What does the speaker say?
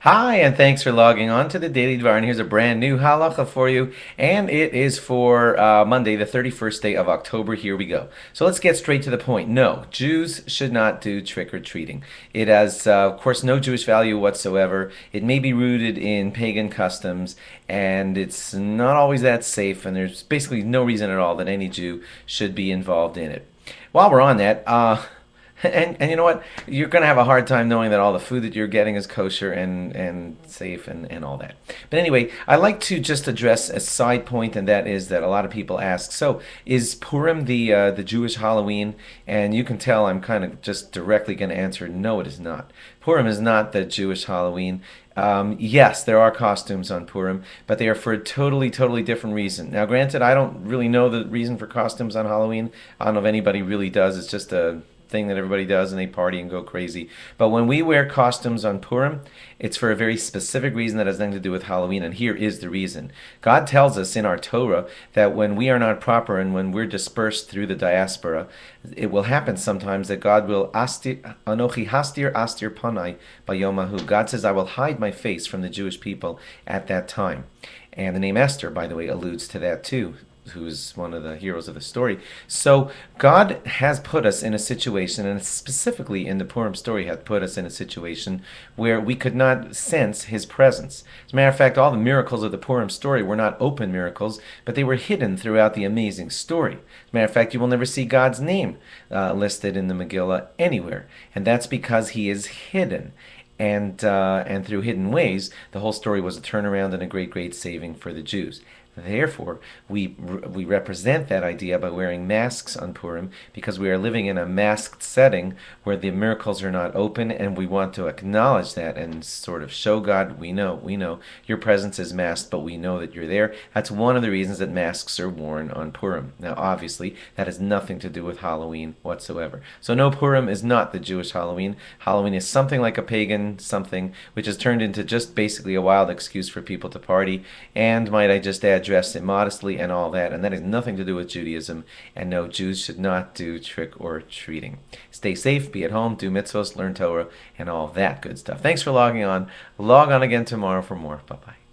Hi, and thanks for logging on to the Daily Dvar. And here's a brand new halacha for you, and it is for Monday, the 31st day of October. Here we go. So let's get straight to the point. No, Jews should not do trick or treating. It has, of course, no Jewish value whatsoever. It may be rooted in pagan customs, and it's not always that safe, and there's basically no reason at all that any Jew should be involved in it. While we're on that, and you know what? You're going to have a hard time knowing that all the food that you're getting is kosher and safe and all that. But anyway, I like to just address a side point, and that is that a lot of people ask, so is Purim the Jewish Halloween? And you can tell I'm kind of just directly going to answer, no, it is not. Purim is not the Jewish Halloween. Yes, there are costumes on Purim, but they are for a totally different reason. Now, granted, I don't really know the reason for costumes on Halloween. I don't know if anybody really does. It's just a thing that everybody does and they party and go crazy. But when we wear costumes on Purim, it's for a very specific reason that has nothing to do with Halloween, and here is the reason. God tells us in our Torah that when we are not proper and when we're dispersed through the diaspora, it will happen sometimes that God will Anochi hastir astir panai bayomahu. God says, I will hide my face from the Jewish people at that time. And the name Esther, by the way, alludes to that too, who's one of the heroes of the story. So God has put us in a situation, and specifically in the Purim story has put us in a situation where we could not sense his presence. As a matter of fact, all the miracles of the Purim story were not open miracles, but they were hidden throughout the amazing story. As a matter of fact, you will never see God's name listed in the Megillah anywhere, and that's because he is hidden. And through hidden ways, the whole story was a turnaround and a great saving for the Jews. Therefore, we represent that idea by wearing masks on Purim, because we are living in a masked setting where the miracles are not open, and we want to acknowledge that and sort of show God, we know your presence is masked, but we know that you're there. That's one of the reasons that masks are worn on Purim. Now, obviously, that has nothing to do with Halloween whatsoever. So no, Purim is not the Jewish Halloween. Halloween is something like a pagan something, which has turned into just basically a wild excuse for people to party, and might I just add, dress immodestly and all that, and that has nothing to do with Judaism. And no, Jews should not do trick or treating. Stay safe, be at home, do mitzvos, learn Torah, and all that good stuff. Thanks for logging on. Log on again tomorrow for more. Bye bye.